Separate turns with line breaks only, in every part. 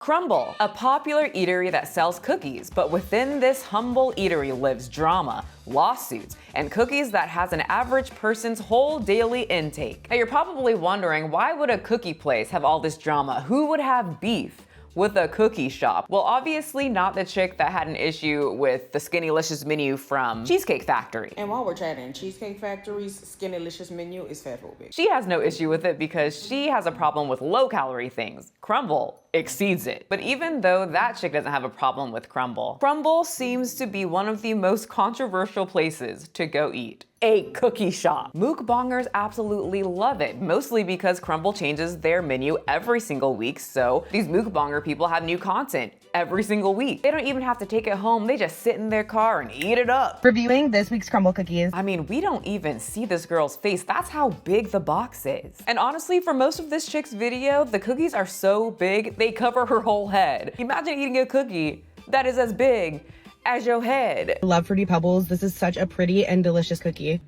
Crumbl, a popular eatery that sells cookies, but within this humble eatery lives drama, lawsuits, and cookies that has an average person's whole daily intake. Now you're probably wondering, why would a cookie place have all this drama? Who would have beef with a cookie shop? Well, obviously not the chick that had an issue with the Skinnylicious menu from Cheesecake Factory.
And while we're chatting, Cheesecake Factory's Skinnylicious menu is fatphobic.
She has no issue with it because she has a problem with low-calorie things. Crumbl exceeds it. But even though that chick doesn't have a problem with Crumbl, Crumbl seems to be one of the most controversial places to go eat. A cookie shop. Mukbangers absolutely love it, mostly because Crumbl changes their menu every single week, so these mukbanger people have new content every single week. They don't even have to take it home, they just sit in their car and eat it up.
Reviewing this week's Crumbl cookies.
I mean, we don't even see this girl's face. That's how big the box is. And honestly, for most of this chick's video, the cookies are so big, they cover her whole head. Imagine eating a cookie that is as big as your head.
Love Fruity Pebbles. This is such a pretty and delicious cookie.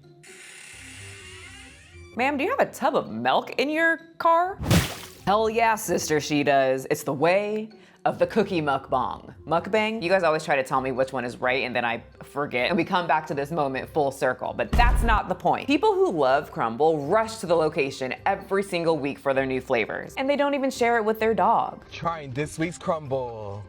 Ma'am, do you have a tub of milk in your car? Hell yeah, sister, she does. It's the way of the cookie mukbang. Mukbang? You guys always try to tell me which one is right and then I forget and we come back to this moment full circle, but that's not the point. People who love Crumbl rush to the location every single week for their new flavors and they don't even share it with their dog.
Trying this week's Crumbl.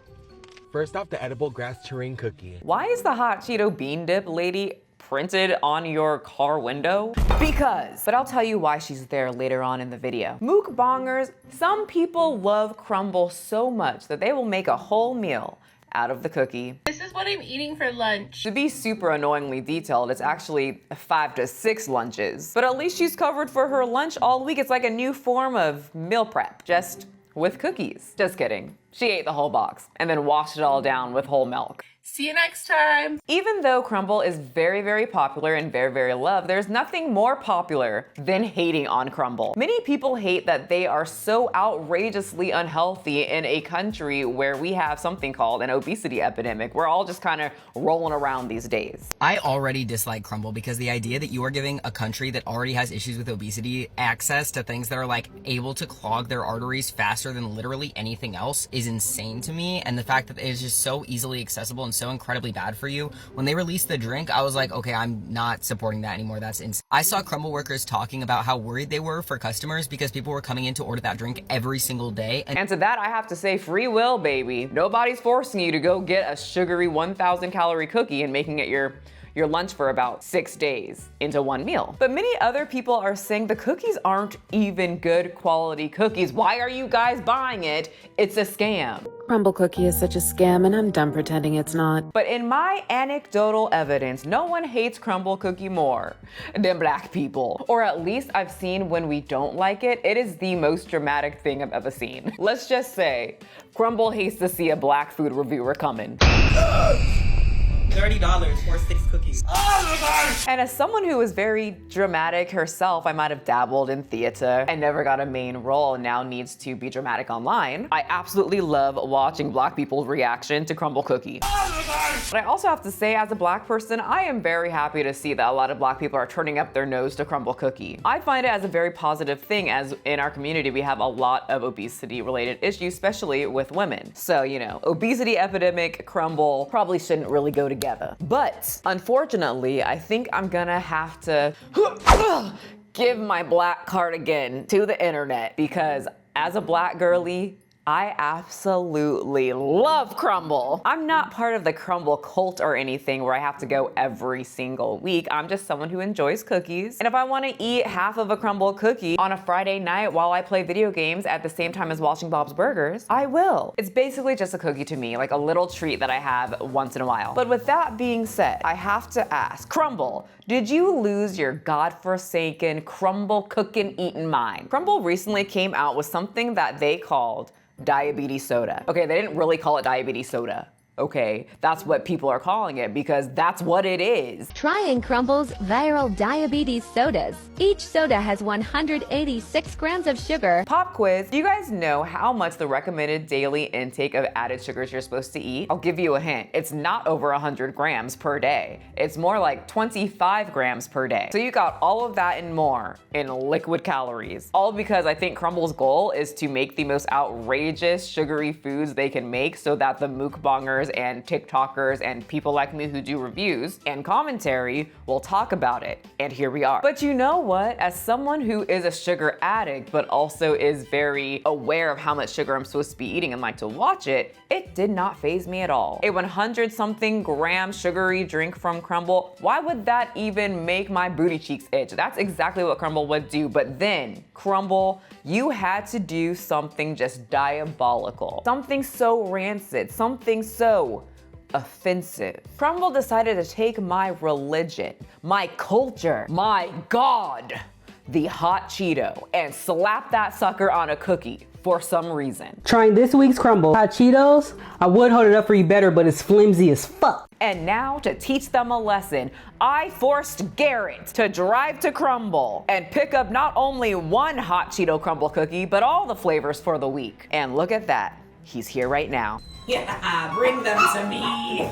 First off, the edible grass terrain cookie.
Why is the hot Cheeto bean dip lady printed on your car window? Because, but I'll tell you why she's there later on in the video. Mukbangers, some people love Crumbl so much that they will make a whole meal out of the cookie.
This is what I'm eating for lunch.
To be super annoyingly detailed, it's actually 5 to 6 lunches. But at least she's covered for her lunch all week. It's like a new form of meal prep, just with cookies. Just kidding. She ate the whole box and then washed it all down with whole milk.
See you next time.
Even though Crumbl is very, very popular and very, very loved, there's nothing more popular than hating on Crumbl. Many people hate that they are so outrageously unhealthy in a country where we have something called an obesity epidemic. We're all just kind of rolling around these days.
I already dislike Crumbl because the idea that you are giving a country that already has issues with obesity access to things that are like able to clog their arteries faster than literally anything else is insane to me. And the fact that it is just so easily accessible and so incredibly bad for you. When they released the drink, I was like, okay, I'm not supporting that anymore. That's insane. I saw Crumbl workers talking about how worried they were for customers because people were coming in to order that drink every single day.
And to that, I have to say free will, baby. Nobody's forcing you to go get a sugary 1,000 calorie cookie and making it your lunch for about 6 days into one meal. But many other people are saying the cookies aren't even good quality cookies. Why are you guys buying it? It's a scam.
Crumbl cookie is such a scam and I'm done pretending it's not.
But in my anecdotal evidence, no one hates Crumbl cookie more than black people. Or at least I've seen when we don't like it, it is the most dramatic thing I've ever seen. Let's just say, Crumbl hates to see a black food reviewer coming.
$30 for 6 cookies.
And as someone who is very dramatic herself, I might have dabbled in theater and never got a main role and now needs to be dramatic online. I absolutely love watching black people's reaction to Crumbl cookie. But I also have to say, as a black person, I am very happy to see that a lot of black people are turning up their nose to Crumbl cookie. I find it as a very positive thing, as in our community we have a lot of obesity related issues, especially with women. So, you know, obesity epidemic, Crumbl probably shouldn't really go together. But unfortunately, I think I'm gonna have to give my black cardigan to the internet because as a black girly, I absolutely love Crumbl. I'm not part of the Crumbl cult or anything where I have to go every single week. I'm just someone who enjoys cookies. And if I want to eat half of a Crumbl cookie on a Friday night while I play video games at the same time as watching Bob's Burgers, I will. It's basically just a cookie to me, like a little treat that I have once in a while. But with that being said, I have to ask, Crumbl, did you lose your godforsaken Crumbl cookin' eatin' mind? Crumbl recently came out with something that they called diabetes soda. Okay, they didn't really call it diabetes soda. Okay, that's what people are calling it because that's what it is.
Trying Crumble's viral diabetes sodas. Each soda has 186 grams of sugar.
Pop quiz, do you guys know how much the recommended daily intake of added sugars you're supposed to eat? I'll give you a hint. It's not over 100 grams per day. It's more like 25 grams per day. So you got all of that and more in liquid calories. All because I think Crumble's goal is to make the most outrageous sugary foods they can make so that the mukbangers and TikTokers and people like me who do reviews and commentary will talk about it. And here we are. But you know what? As someone who is a sugar addict, but also is very aware of how much sugar I'm supposed to be eating and like to watch it, it did not faze me at all. A 100 something gram sugary drink from Crumbl, why would that even make my booty cheeks itch? That's exactly what Crumbl would do. But then, Crumbl, you had to do something just diabolical. Something so rancid, something so offensive. Crumbl decided to take my religion, my culture, my God, the hot Cheeto, and slap that sucker on a cookie for some reason.
Trying this week's Crumbl hot Cheetos, I would hold it up for you better, but it's flimsy as fuck.
And now, to teach them a lesson, I forced Garrett to drive to Crumbl and pick up not only one hot Cheeto Crumbl cookie, but all the flavors for the week. And look at that, he's here right now.
Yeah, bring them to me.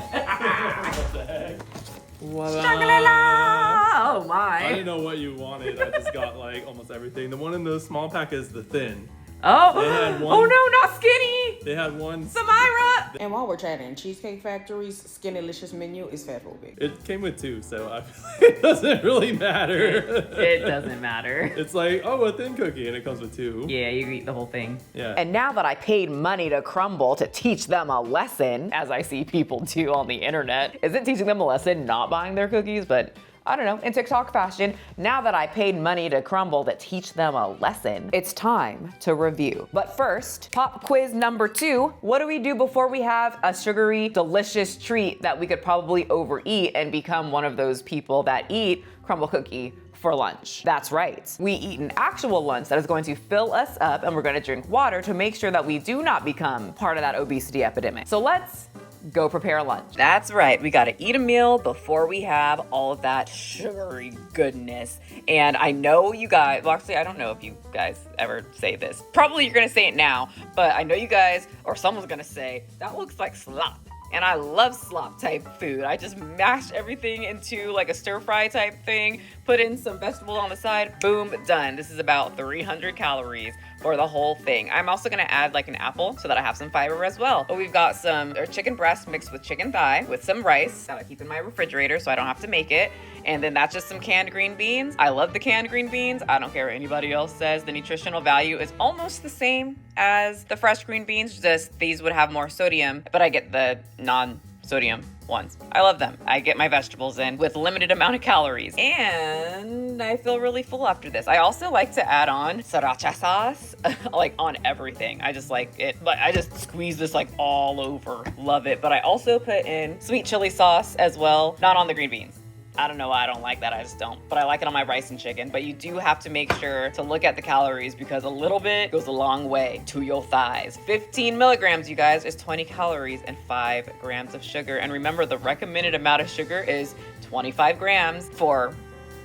Oh my.
I didn't know what you wanted. I just got like almost everything. The one in the small pack is the thin.
Oh,
They had one-
oh no, not skinny.
They had one.
Samira.
And while we're chatting, Cheesecake Factory's Skinnylicious menu is fat phobic.
It came with two, so I feel like it doesn't really matter.
It doesn't matter.
It's like, oh, a thin cookie, and it comes with two.
Yeah, you eat the whole thing.
Yeah.
And now that I paid money to Crumbl to teach them a lesson, as I see people do on the internet, is it teaching them a lesson not buying their cookies? But I don't know, in TikTok fashion, now that I paid money to Crumbl to teach them a lesson, it's time to review. But first, pop quiz number 2. What do we do before we have a sugary, delicious treat that we could probably overeat and become one of those people that eat Crumbl cookie for lunch? That's right. We eat an actual lunch that is going to fill us up, and we're going to drink water to make sure that we do not become part of that obesity epidemic. So let's go prepare lunch. That's right, we gotta eat a meal before we have all of that sugary goodness. And I know you guys, well actually I don't know if you guys ever say this. Probably you're gonna say it now, but I know you guys, or someone's gonna say, that looks like slop. And I love slop type food. I just mash everything into like a stir fry type thing, put in some vegetables on the side, boom, done. This is about 300 calories for the whole thing. I'm also gonna add like an apple so that I have some fiber as well. But we've got some chicken breast mixed with chicken thigh with some rice that I keep in my refrigerator so I don't have to make it. And then that's just some canned green beans. I love the canned green beans. I don't care what anybody else says. The nutritional value is almost the same as the fresh green beans, just these would have more sodium, but I get the non-sodium ones. I love them. I get my vegetables in with limited amount of calories. And I feel really full after this. I also like to add on sriracha sauce, like on everything. I just like it, but I just squeeze this like all over. Love it. But I also put in sweet chili sauce as well, not on the green beans. I don't know why I don't like that, I just don't. But I like it on my rice and chicken. But you do have to make sure to look at the calories because a little bit goes a long way to your thighs. 15 milligrams, you guys, is 20 calories and 5 grams of sugar. And remember, the recommended amount of sugar is 25 grams for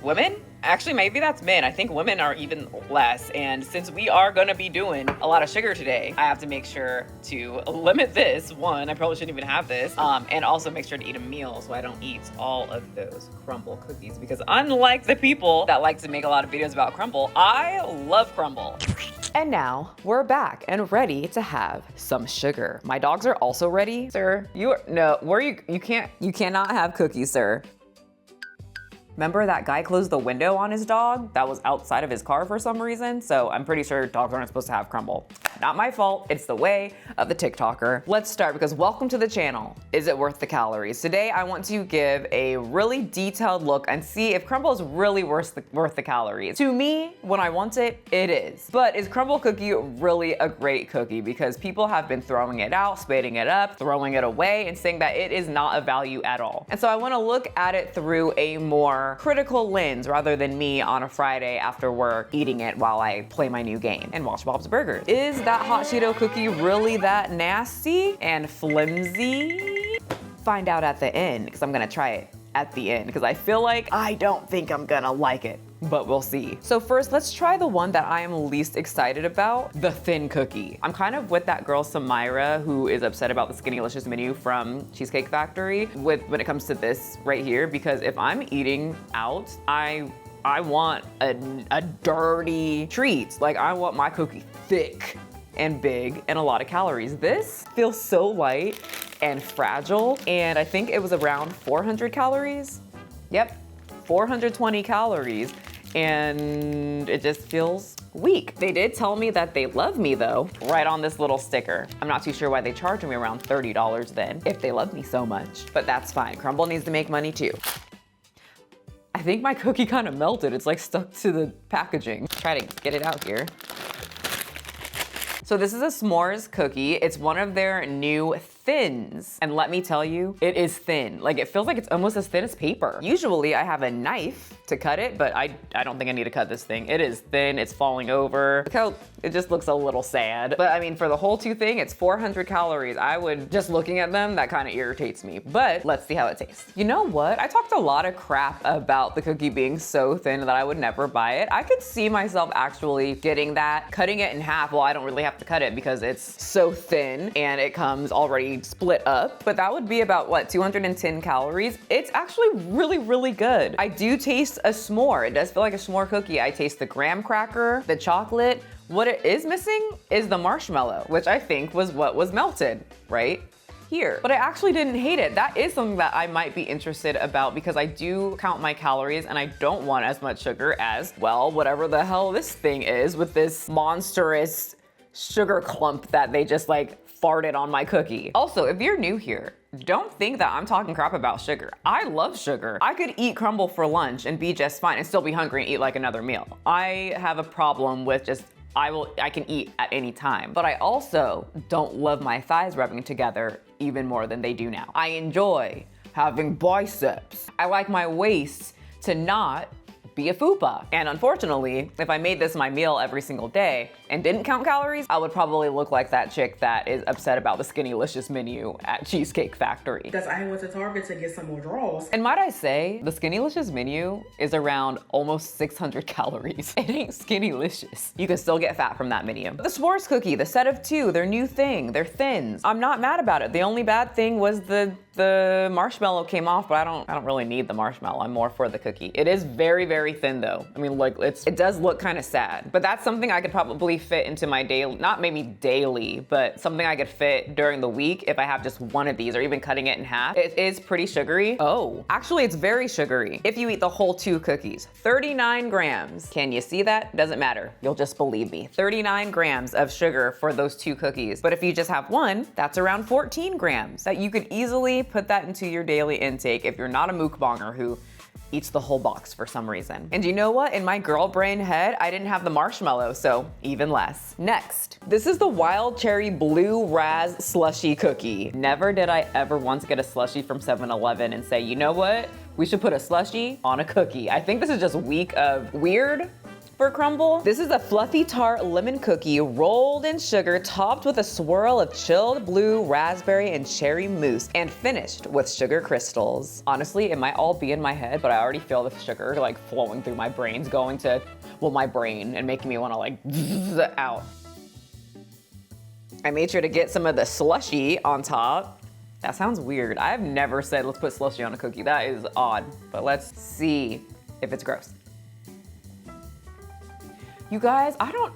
women. Actually, maybe that's men. I think women are even less. And since we are gonna be doing a lot of sugar today, I have to make sure to limit this. One, I probably shouldn't even have this. And also make sure to eat a meal so I don't eat all of those Crumbl cookies. Because unlike the people that like to make a lot of videos about Crumbl, I love Crumbl. And now we're back and ready to have some sugar. My dogs are also ready. Sir, you cannot have cookies, sir. Remember that guy closed the window on his dog that was outside of his car for some reason? So I'm pretty sure dogs aren't supposed to have Crumbl. Not my fault, it's the way of the TikToker. Let's start because welcome to the channel. Is it worth the calories? Today I want to give a really detailed look and see if Crumbl is really worth the calories. To me, when I want it, it is. But is Crumbl cookie really a great cookie? Because people have been throwing it out, spading it up, throwing it away, and saying that it is not a value at all. And so I wanna look at it through a more critical lens rather than me on a Friday after work eating it while I play my new game and watch Bob's Burgers. Is that hot Cheeto cookie really that nasty and flimsy? find out at the end because I'm gonna try it at the end because I feel like I don't think I'm gonna like it, but we'll see. So first, let's try the one that I am least excited about, the thin cookie. I'm kind of with that girl Samira who is upset about the Skinnylicious menu from Cheesecake Factory when it comes to this right here, because if I'm eating out, I want a dirty treat. Like I want my cookie thick and big and a lot of calories. This feels so light and fragile, and I think it was around 400 calories. Yep, 420 calories, and it just feels weak. They did tell me that they love me though, right on this little sticker. I'm not too sure why they charged me around $30 then, if they love me so much, but that's fine. Crumbl needs to make money too. I think my cookie kind of melted. It's like stuck to the packaging. Try to get it out here. So this is a s'mores cookie. It's one of their new thins. And let me tell you, it is thin. Like it feels like it's almost as thin as paper. Usually I have a knife to cut it, but I don't think I need to cut this thing. It is thin, it's falling over. Look how it just looks a little sad. But I mean, for the whole two thing, it's 400 calories. Just looking at them, that kind of irritates me. But let's see how it tastes. You know what? I talked a lot of crap about the cookie being so thin that I would never buy it. I could see myself actually getting that, cutting it in half. Well, I don't really have to cut it because it's so thin and it comes already split up, but that would be about what, 210 calories. It's actually really, really good. I do taste a s'more. It does feel like a s'more cookie. I taste the graham cracker, the chocolate. What it is missing is the marshmallow, which I think was what was melted right here. But I actually didn't hate it. That is something that I might be interested about because I do count my calories and I don't want as much sugar as, well, whatever the hell this thing is with this monstrous sugar clump that they just like farted on my cookie. Also, if you're new here, don't think that I'm talking crap about sugar. I love sugar. I could eat Crumbl for lunch and be just fine and still be hungry and eat like another meal. I have a problem with just, I can eat at any time, but I also don't love my thighs rubbing together even more than they do now. I enjoy having biceps. I like my waist to not be a fupa. And unfortunately, if I made this my meal every single day and didn't count calories, I would probably look like that chick that is upset about the Skinnylicious menu at Cheesecake Factory.
Because I went to Target to get some more draws.
And might I say, the Skinnylicious menu is around almost 600 calories. It ain't Skinnylicious. You can still get fat from that menu. The s'mores cookie, the set of two, their new thing, their thins. I'm not mad about it. The only bad thing was the marshmallow came off, but I don't really need the marshmallow. I'm more for the cookie. It is very, very thin though. I mean, like it does look kind of sad, but that's something I could probably fit into my daily, not maybe daily, but something I could fit during the week if I have just one of these or even cutting it in half. It is pretty sugary. Oh, actually it's very sugary if you eat the whole two cookies. 39 grams. Can you see that? Doesn't matter. You'll just believe me. 39 grams of sugar for those two cookies. But if you just have one, that's around 14 grams that you could easily put that into your daily intake if you're not a mukbanger who eats the whole box for some reason. And you know what? In my girl brain head, I didn't have the marshmallow, so even less. Next, this is the Wild Cherry Blue Raz Slushy Cookie. Never did I ever once get a slushie from 7-Eleven and say, you know what? We should put a slushie on a cookie. I think this is just week of weird for Crumbl. This is a fluffy tart lemon cookie rolled in sugar, topped with a swirl of chilled blue raspberry and cherry mousse, and finished with sugar crystals. Honestly, it might all be in my head, but I already feel the sugar like flowing through my brains, going to, well, my brain and making me want to like out. I made sure to get some of the slushy on top. That sounds weird. I've never said let's put slushy on a cookie. That is odd, but let's see if it's gross. You guys, I don't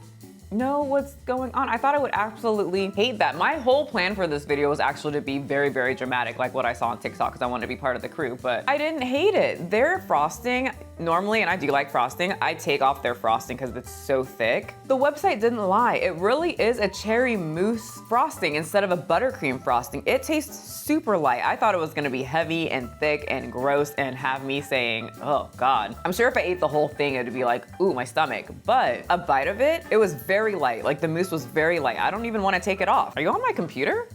know what's going on. I thought I would absolutely hate that. My whole plan for this video was actually to be very, very dramatic, like what I saw on TikTok, because I wanted to be part of the crew, but I didn't hate it. Their frosting, normally, and I do like frosting, I take off their frosting because it's so thick. The website didn't lie. It really is a cherry mousse frosting instead of a buttercream frosting. It tastes super light. I thought it was gonna be heavy and thick and gross and have me saying, oh God. I'm sure if I ate the whole thing, it'd be like, ooh, my stomach. But a bite of it, it was very light. Like the mousse was very light. I don't even wanna take it off. Are you on my computer?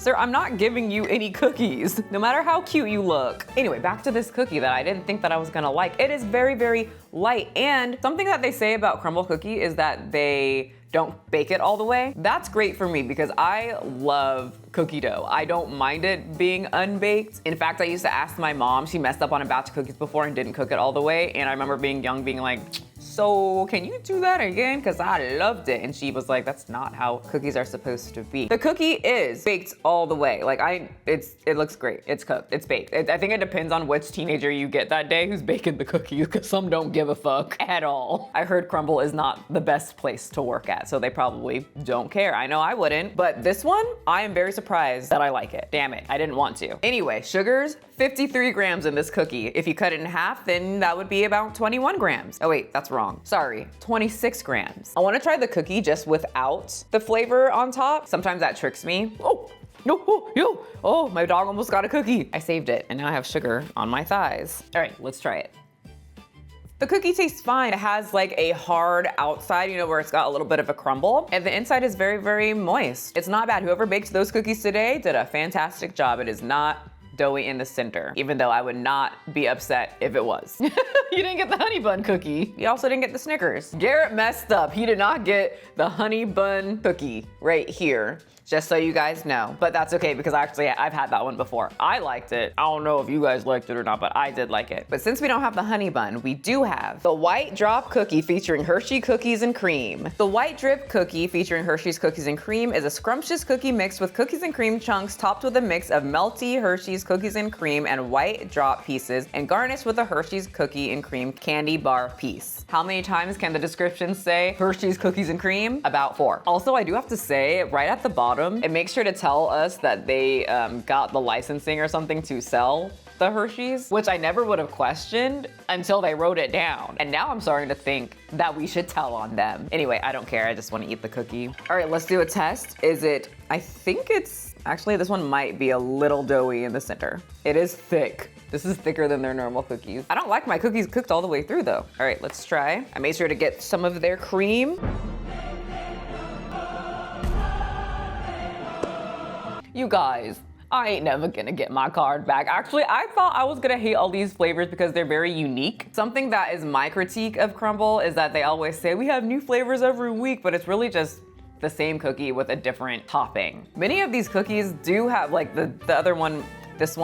Sir, I'm not giving you any cookies, no matter how cute you look. Anyway, back to this cookie that I didn't think that I was gonna like. It is very, very light. And something that they say about Crumbl cookie is that they don't bake it all the way. That's great for me because I love cookie dough. I don't mind it being unbaked. In fact, I used to ask my mom, she messed up on a batch of cookies before and didn't cook it all the way. And I remember being young, being like, so can you do that again? Because I loved it. And she was like, that's not how cookies are supposed to be. The cookie is baked all the way. Like it looks great. It's cooked, it's baked. I think it depends on which teenager you get that day who's baking the cookies, because some don't give a fuck at all. I heard Crumbl is not the best place to work at, so they probably don't care. I know I wouldn't, but this one, I am very surprised that I like it. Damn it, I didn't want to. Anyway, sugars, 53 grams in this cookie. If you cut it in half, then that would be about 21 grams. Oh wait, that's wrong. Sorry, 26 grams. I wanna try the cookie just without the flavor on top. Sometimes that tricks me. Oh, no, oh, my dog almost got a cookie. I saved it, and now I have sugar on my thighs. All right, let's try it. The cookie tastes fine. It has like a hard outside, you know, where it's got a little bit of a crumble, and the inside is very, very moist. It's not bad. Whoever baked those cookies today did a fantastic job. It is not doughy in the center, even though I would not be upset if it was. You didn't get the honey bun cookie. You also didn't get the Snickers. Garrett messed up. He did not get the honey bun cookie right here. Just so you guys know, but that's okay because actually I've had that one before. I liked it. I don't know if you guys liked it or not, but I did like it. But since we don't have the honey bun, we do have the white drop cookie featuring Hershey cookies and cream. The white drip cookie featuring Hershey's cookies and cream is a scrumptious cookie mixed with cookies and cream chunks topped with a mix of melty Hershey's cookies and cream and white drop pieces and garnished with a Hershey's cookie and cream candy bar piece. How many times can the description say Hershey's cookies and cream? About 4. Also, I do have to say right at the bottom, it makes sure to tell us that they got the licensing or something to sell the Hershey's, which I never would have questioned until they wrote it down. And now I'm starting to think that we should tell on them. Anyway, I don't care. I just want to eat the cookie. All right, let's do a test. I think it's, actually this one might be a little doughy in the center. It is thick. This is thicker than their normal cookies. I don't like my cookies cooked all the way through though. All right, let's try. I made sure to get some of their cream. You guys, I ain't never gonna get my card back. Actually, I thought I was gonna hate all these flavors because they're very unique. Something that is my critique of Crumbl is that they always say we have new flavors every week, but it's really just the same cookie with a different topping. Many of these cookies do have, like the other one, this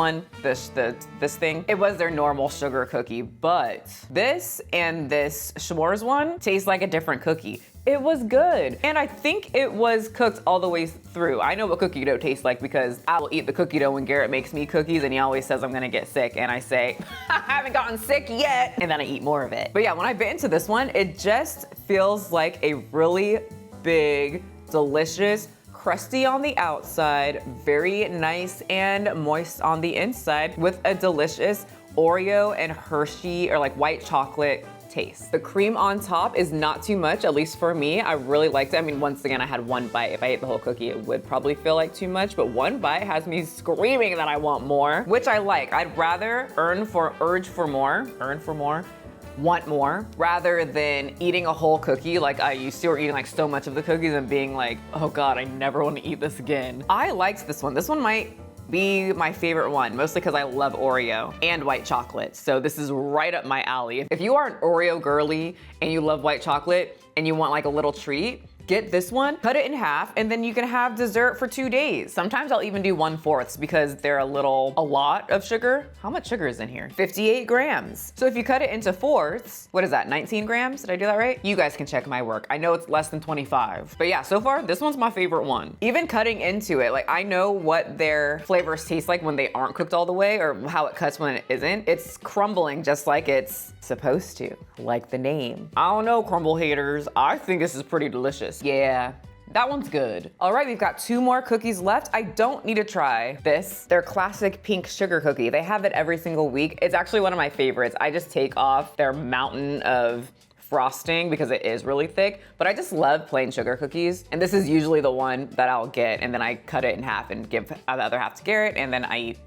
thing, it was their normal sugar cookie, but this and this s'mores one taste like a different cookie. It was good. And I think it was cooked all the way through. I know what cookie dough tastes like because I will eat the cookie dough when Garrett makes me cookies and he always says I'm gonna get sick and I say, I haven't gotten sick yet. And then I eat more of it. But yeah, when I bit into this one, it just feels like a really big, delicious, crusty on the outside, very nice and moist on the inside with a delicious Oreo and Hershey or like white chocolate taste. The cream on top is not too much, at least for me. I really liked it. I mean, once again, I had one bite. If I ate the whole cookie, it would probably feel like too much, but one bite has me screaming that I want more, which I like. I'd rather want more, rather than eating a whole cookie like I used to, or eating like so much of the cookies and being like, oh God, I never want to eat this again. I liked this one. This one might be my favorite one, mostly because I love Oreo and white chocolate. So this is right up my alley. If you are an Oreo girly and you love white chocolate and you want like a little treat, get this one, cut it in half, and then you can have dessert for 2 days. Sometimes I'll even do 1/4 because they're a lot of sugar. How much sugar is in here? 58 grams. So if you cut it into 4ths, what is that, 19 grams? Did I do that right? You guys can check my work. I know it's less than 25. But yeah, so far, this one's my favorite one. Even cutting into it, like I know what their flavors taste like when they aren't cooked all the way or how it cuts when it isn't. It's crumbling just like it's supposed to, like the name. I don't know, Crumbl haters. I think this is pretty delicious. Yeah, that one's good. All right, we've got 2 more cookies left. I don't need to try this. Their classic pink sugar cookie. They have it every single week. It's actually one of my favorites. I just take off their mountain of frosting because it is really thick, but I just love plain sugar cookies. And this is usually the one that I'll get, and then I cut it in half and give the other half to Garrett, and then I eat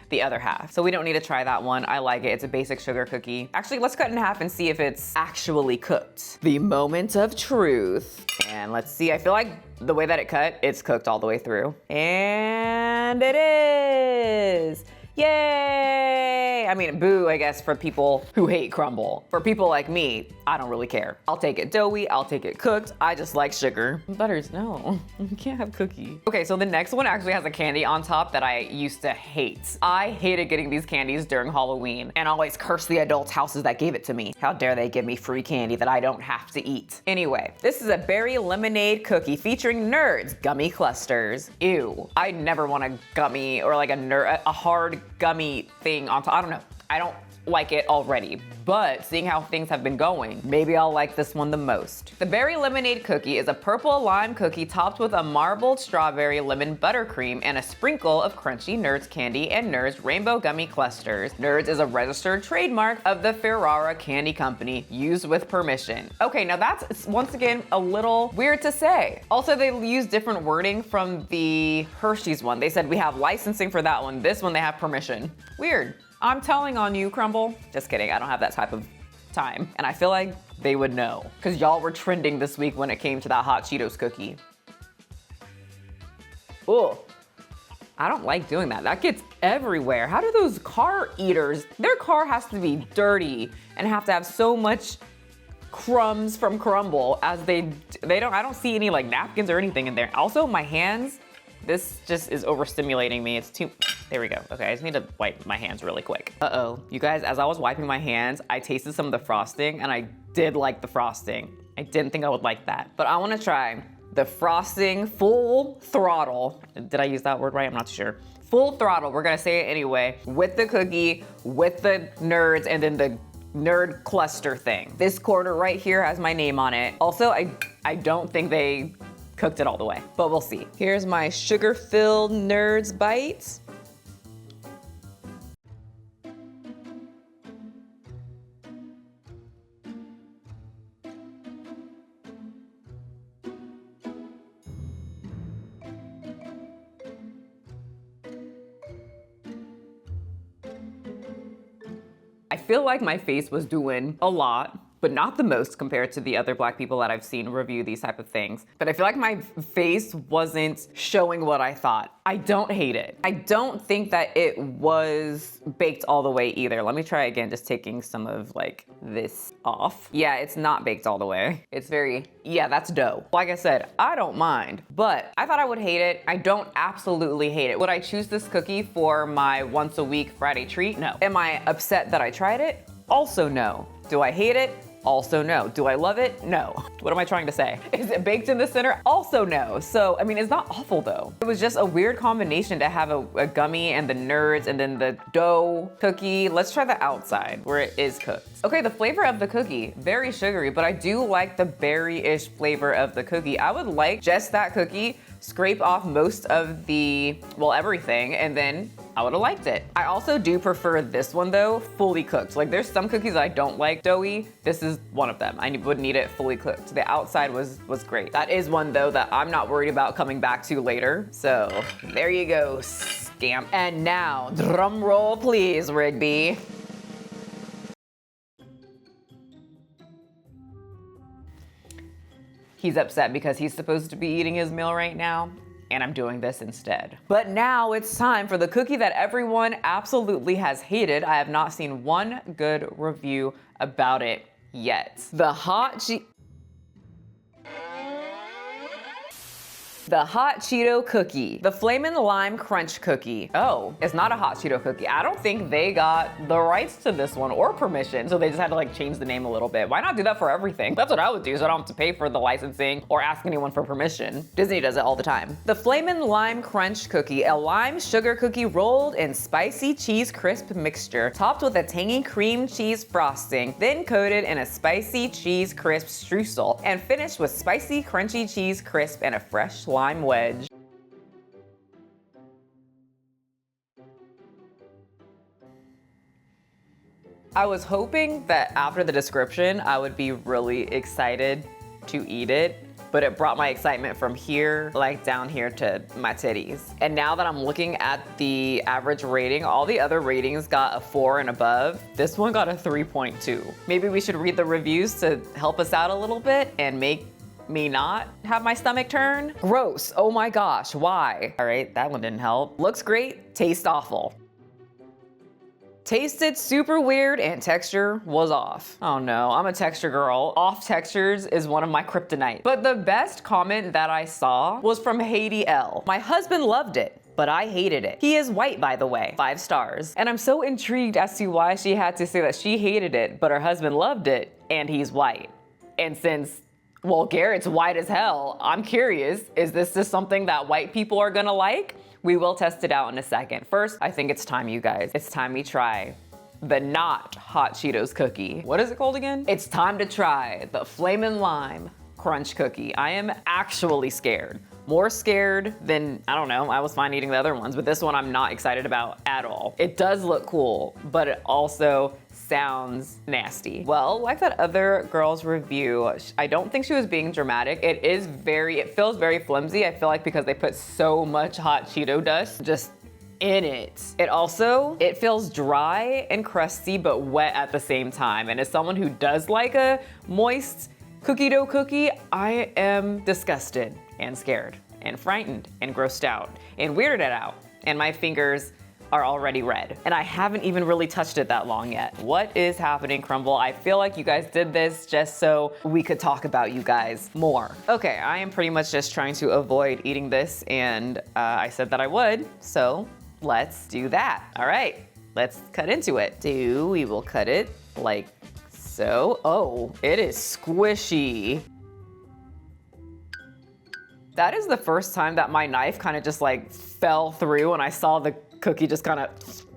the other half. So we don't need to try that one. I like it. It's a basic sugar cookie. Actually, let's cut it in half and see if it's actually cooked. The moment of truth. And let's see, I feel like the way that it cut, it's cooked all the way through. And it is. Yay! I mean, boo, I guess, for people who hate Crumbl. For people like me, I don't really care. I'll take it doughy, I'll take it cooked. I just like sugar. Butters, no, you can't have cookie. Okay, so the next one actually has a candy on top that I used to hate. I hated getting these candies during Halloween and always cursed the adults' houses that gave it to me. How dare they give me free candy that I don't have to eat. Anyway, this is a berry lemonade cookie featuring Nerds gummy clusters. Ew, I never want a gummy or like a hard gummy thing on top. I don't know. I don't like it already, but seeing how things have been going, maybe I'll like this one the most. The berry lemonade cookie is a purple lime cookie topped with a marbled strawberry lemon buttercream and a sprinkle of crunchy Nerds candy and Nerds rainbow gummy clusters. Nerds is a registered trademark of the Ferrara Candy Company, used with permission. Okay, now that's once again a little weird to say. Also, they use different wording from the Hershey's one. They said we have licensing for that one. This one they have permission. Weird. I'm telling on you, Crumbl. Just kidding, I don't have that type of time. And I feel like they would know, because y'all were trending this week when it came to that hot Cheetos cookie. Ugh. I don't like doing that. That gets everywhere. How do those car eaters, their car has to be dirty and have to have so much crumbs from Crumbl as I don't see any like napkins or anything in there. Also, my hands, this just is overstimulating me. It's too, there we go. Okay, I just need to wipe my hands really quick. Uh-oh, you guys, as I was wiping my hands, I tasted some of the frosting and I did like the frosting. I didn't think I would like that, but I wanna try the frosting full throttle. Did I use that word right? I'm not sure. Full throttle, we're gonna say it anyway, with the cookie, with the Nerds, and then the Nerd cluster thing. This corner right here has my name on it. Also, I don't think they cooked it all the way, but we'll see. Here's my sugar-filled Nerds bites. I feel like my face was doing a lot, but not the most compared to the other Black people that I've seen review these type of things. But I feel like my face wasn't showing what I thought. I don't hate it. I don't think that it was baked all the way either. Let me try again, just taking some of like this off. Yeah, it's not baked all the way. It's very, yeah, that's dough. Like I said, I don't mind, but I thought I would hate it. I don't absolutely hate it. Would I choose this cookie for my once a week Friday treat? No. Am I upset that I tried it? Also no. Do I hate it? Also no. Do I love it? No. What am I trying to say? Is it baked in the center? Also no. So, I mean, it's not awful though. It was just a weird combination to have a gummy and the Nerds and then the dough cookie. Let's try the outside where it is cooked. Okay, the flavor of the cookie, very sugary, but I do like the berry-ish flavor of the cookie. I would like just that cookie, scrape off most of the, well, everything, and then I would have liked it. I also do prefer this one though, fully cooked. Like there's some cookies I don't like doughy. This is one of them. I would need it fully cooked. The outside was great. That is one though that I'm not worried about coming back to later. So there you go, scamp. And now, drum roll please, Rigby. He's upset because he's supposed to be eating his meal right now, and I'm doing this instead. But now it's time for the cookie that everyone absolutely has hated. I have not seen one good review about it yet. The hot Cheeto cookie. The Flamin' Lime Crunch cookie. Oh, it's not a hot Cheeto cookie. I don't think they got the rights to this one or permission, so they just had to like change the name a little bit. Why not do that for everything? That's what I would do, so I don't have to pay for the licensing or ask anyone for permission. Disney does it all the time. The Flamin' Lime Crunch cookie, a lime sugar cookie rolled in spicy cheese crisp mixture, topped with a tangy cream cheese frosting, then coated in a spicy cheese crisp streusel, and finished with spicy crunchy cheese crisp and a fresh lime wedge. I was hoping that after the description, I would be really excited to eat it, but it brought my excitement from here, like down here to my titties. And now that I'm looking at the average rating, all the other ratings got a 4 and above. This one got a 3.2. Maybe we should read the reviews to help us out a little bit and make me not have my stomach turn. Gross, oh my gosh, why? All right, that one didn't help. Looks great, tastes awful. Tasted super weird and texture was off. Oh no, I'm a texture girl. Off textures is one of my kryptonite. But the best comment that I saw was from Haiti L. My husband loved it, but I hated it. He is white, by the way, 5 stars. And I'm so intrigued as to why she had to say that she hated it, but her husband loved it, and he's white. And since, well, Garrett's white as hell, I'm curious, is this just something that white people are gonna like? We will test it out in a second. First, I think it's time, you guys. It's time we try the not hot Cheetos cookie. What is it called again? It's time to try the Flamin' Lime Crunch Cookie. I am actually scared. More scared than, I don't know, I was fine eating the other ones, but this one I'm not excited about at all. It does look cool, but it also sounds nasty. Well, like that other girl's review, I don't think she was being dramatic. It feels very flimsy. I feel like because they put so much hot Cheeto dust just in it. It feels dry and crusty, but wet at the same time. And as someone who does like a moist cookie dough cookie, I am disgusted and scared and frightened and grossed out and weirded out. And my fingers are already red. And I haven't even really touched it that long yet. What is happening, Crumble? I feel like you guys did this just so we could talk about you guys more. Okay, I am pretty much just trying to avoid eating this, and I said that I would, so let's do that. All right, let's cut into it. We will cut it like so. Oh, it is squishy. That is the first time that my knife kind of just like fell through and I saw the cookie just kind of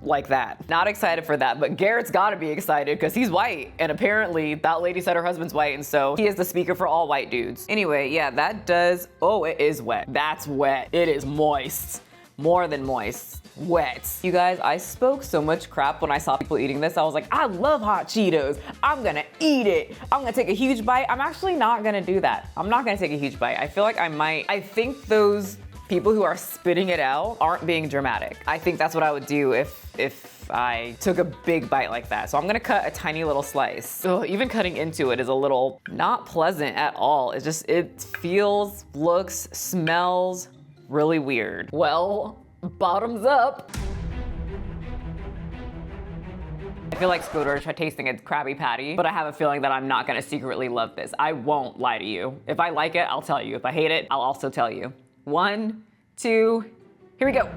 like that. Not excited for that, but Garrett's gotta be excited because he's white. And apparently that lady said her husband's white, and so he is the speaker for all white dudes. Anyway, yeah, that does, oh, it is wet. That's wet. It is moist. More than moist. Wet. You guys, I spoke so much crap when I saw people eating this. I was like, I love hot Cheetos. I'm gonna eat it. I'm gonna take a huge bite. I'm actually not gonna do that. I'm not gonna take a huge bite. I feel like I might. I think those people who are spitting it out aren't being dramatic. I think that's what I would do if I took a big bite like that. So I'm gonna cut a tiny little slice. So even cutting into it is a little not pleasant at all. It feels, looks, smells really weird. Well, bottoms up. I feel like Scooter tried tasting a Krabby Patty, but I have a feeling that I'm not gonna secretly love this. I won't lie to you. If I like it, I'll tell you. If I hate it, I'll also tell you. 1, 2, here we go.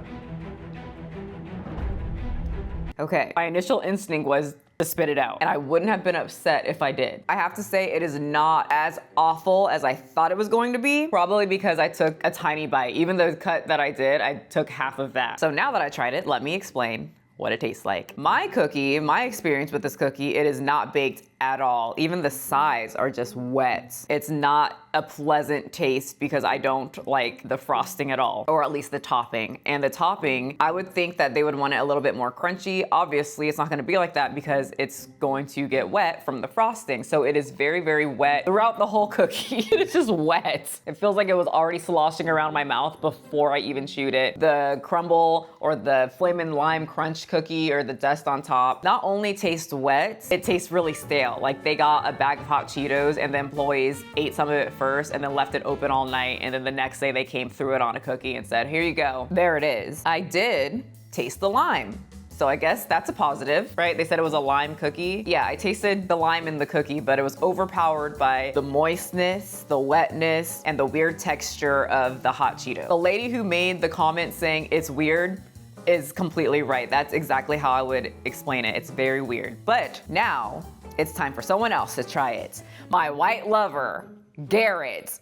Okay, my initial instinct was to spit it out, and I wouldn't have been upset if I did. I have to say it is not as awful as I thought it was going to be, probably because I took a tiny bite. Even the cut that I did, I took half of that. So now that I tried it, let me explain what it tastes like. My cookie, my experience with this cookie, it is not baked at all. Even the sides are just wet. It's not a pleasant taste because I don't like the frosting at all, or at least the topping. And the topping, I would think that they would want it a little bit more crunchy. Obviously, it's not gonna be like that because it's going to get wet from the frosting. So it is very, very wet throughout the whole cookie. It's just wet. It feels like it was already sloshing around my mouth before I even chewed it. The Crumble or the Flamin' Lime Crunch cookie or the dust on top not only tastes wet, it tastes really stale. Like they got a bag of hot Cheetos and the employees ate some of it first and then left it open all night, and then the next day they came, threw it on a cookie and said, here you go. There it is. I did taste the lime. So I guess that's a positive, right? They said it was a lime cookie. Yeah, I tasted the lime in the cookie, but it was overpowered by the moistness, the wetness, and the weird texture of the hot Cheeto. The lady who made the comment saying it's weird is completely right. That's exactly how I would explain it. It's very weird. But now it's time for someone else to try it. My white lover, Garrett.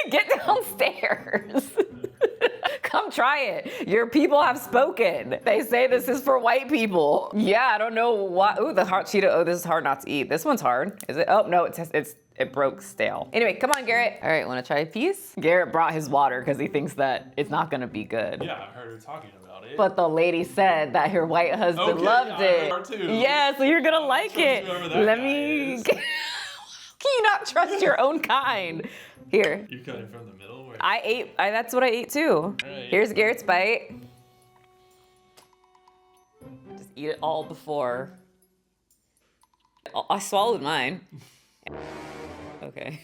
Get downstairs. Come try it. Your people have spoken. They say this is for white people. Yeah, I don't know why. Ooh, the hot Cheeto. Oh, this is hard not to eat. This one's hard. Is it? Oh, no, it broke stale. Anyway, come on, Garrett. All right, wanna try a piece? Garrett brought his water because he thinks that it's not gonna be good.
Yeah, I heard her talking about it.
But the lady said that her white husband loved it.
I heard her too.
Yeah, so you're gonna like it.
Over that
Let me. Can you not trust your own kind? Here.
You cut it from the middle? Where...
That's what I ate too.
Right.
Here's Garrett's bite. Just eat it all before. I swallowed mine. Okay.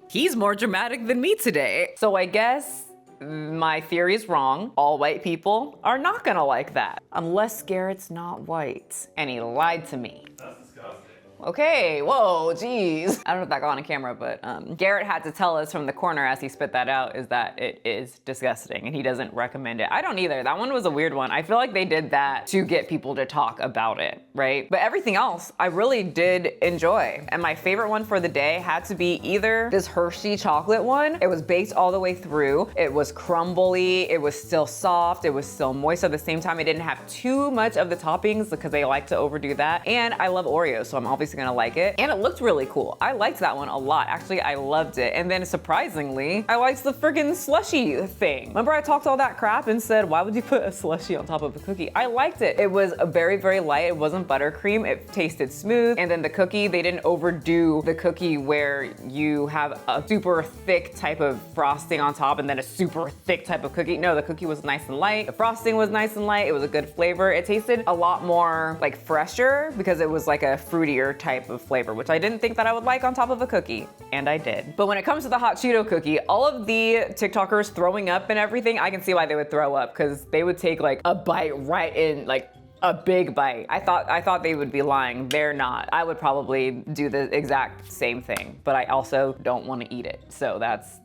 He's more dramatic than me today. So I guess my theory is wrong. All white people are not gonna like that. Unless Garrett's not white. And he lied to me.
That's disgusting.
Okay, whoa, geez. I don't know if that got on camera, but Garrett had to tell us from the corner as he spit that out is that it is disgusting and he doesn't recommend it. I don't either. That one was a weird one. I feel like they did that to get people to talk about it, right? But everything else I really did enjoy. And my favorite one for the day had to be either this Hershey chocolate one. It was baked all the way through. It was crumbly. It was still soft. It was still moist at the same time. It didn't have too much of the toppings because they like to overdo that. And I love Oreos, so I'm obviously gonna like it. And it looked really cool. I liked that one a lot. Actually, I loved it. And then surprisingly, I liked the friggin' slushy thing. Remember I talked all that crap and said, why would you put a slushy on top of a cookie? I liked it. It was a very, very light. It wasn't buttercream. It tasted smooth. And then the cookie, they didn't overdo the cookie where you have a super thick type of frosting on top and then a super thick type of cookie. No, the cookie was nice and light. The frosting was nice and light. It was a good flavor. It tasted a lot more like fresher because it was like a fruitier type of flavor, which I didn't think that I would like on top of a cookie, and I did. But when it comes to the hot Cheeto cookie, all of the TikTokers throwing up and everything, I can see why they would throw up because they would take like a bite right in, like a big bite. I thought they would be lying. They're not. I would probably do the exact same thing, but I also don't want to eat it. So that's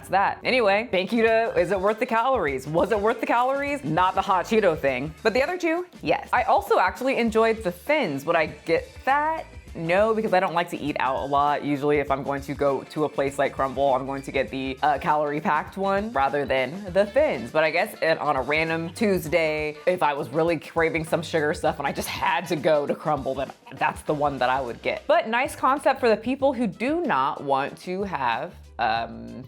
that. Anyway, thank you to Is It Worth the Calories? Was it worth the calories? Not the hot Cheeto thing. But the other two, yes. I also actually enjoyed the thins. Would I get that? No, because I don't like to eat out a lot. Usually if I'm going to go to a place like Crumbl, I'm going to get the calorie packed one rather than the thins. But I guess on a random Tuesday, if I was really craving some sugar stuff and I just had to go to Crumbl, then that's the one that I would get. But nice concept for the people who do not want to have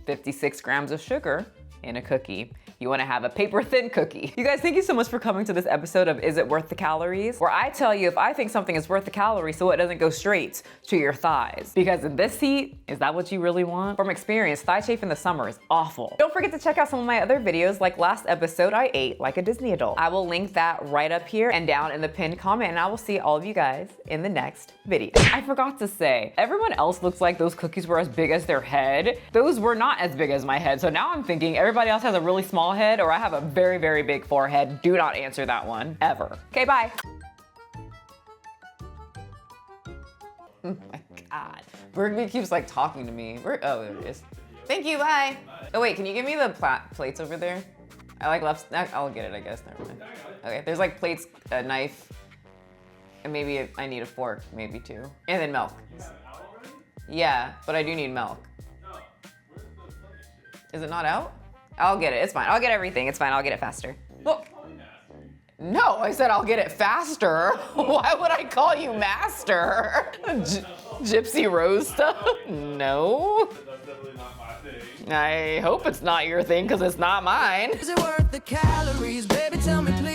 56 grams of sugar in a cookie. You wanna have a paper thin cookie. You guys, thank you so much for coming to this episode of Is It Worth the Calories? Where I tell you if I think something is worth the calories so it doesn't go straight to your thighs. Because in this heat, is that what you really want? From experience, thigh chafe in the summer is awful. Don't forget to check out some of my other videos, like last episode I ate like a Disney adult. I will link that right up here and down in the pinned comment, and I will see all of you guys in the next video. I forgot to say, everyone else looks like those cookies were as big as their head. Those were not as big as my head, so now I'm thinking everybody else has a really small head or I have a very, very big forehead. Do not answer that one, ever. Okay, bye. Oh my God. Birdie keeps like talking to me. Oh, there it is. Thank you, bye. Oh wait, can you give me the plates over there? I like left, I'll get it, I guess, never mind. Okay, there's like plates, a knife, and maybe I need a fork, maybe too. And then milk. Yeah, but I do need milk. Is it not out? I'll get it, it's fine. I'll get everything, it's fine, I'll get it faster. Well, no, I said I'll get it faster. Why would I call you master? Gypsy Rose stuff? No.
That's definitely not my thing.
I hope it's not your thing, because it's not mine.
Is it worth the calories? Baby, tell me please.